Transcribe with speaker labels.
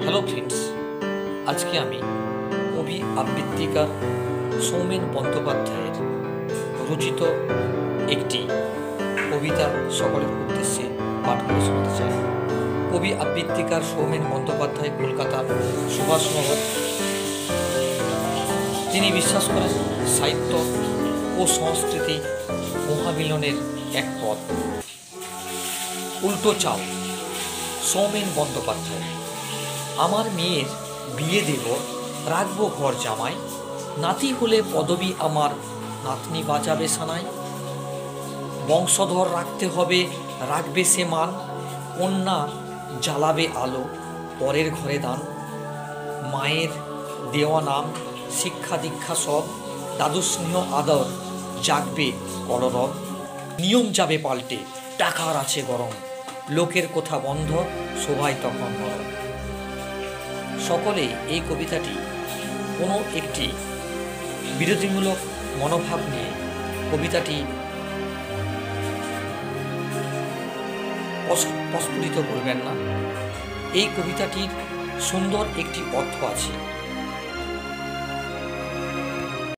Speaker 1: Hello friends, আজকে আমি কবি আবৃত্তিকার সৌমেন বন্দ্যোপাধ্যায়ের রচিত একটি কবিতা সকলের উদ্দেশ্যে পাঠ করে শোনাতে চাই। কবি আবৃত্তিকার সৌমেন বন্দ্যোপাধ্যায় কলকাতার সুভাষনগর। তিনি বিশ্বাস করেন সাহিত্য ও সংস্কৃতি মহামিলনের এক পথ। উল্টো চাও। সৌমেন বন্দ্যোপাধ্যায়। আমার মেয়ের বিয়ে দেব, রাখবো ঘর জামাই, নাতি হলে পদবী আমার, নাতনি বাজাবে সানাই। বংশধর রাখতে হবে, রাখবে সে মান, কন্যা জ্বালাবে আলো, পরের ঘরে দান। মায়ের দেওয়া নাম, শিক্ষা দীক্ষা সব, দাদু স্নেহ আদর, জাগবে কলরব। নিয়ম যাবে পাল্টে, টাকার আছে গরম, লোকের কথা বন্ধ, সবাই তখন নরম। সকলেই এই কবিতাটি কোনো একটি বিরোধীমূলক মনোভাব নিয়ে কবিতাটি প্রস্ফুটিত করবেন না। এই কবিতাটির সুন্দর একটি অর্থ আছে।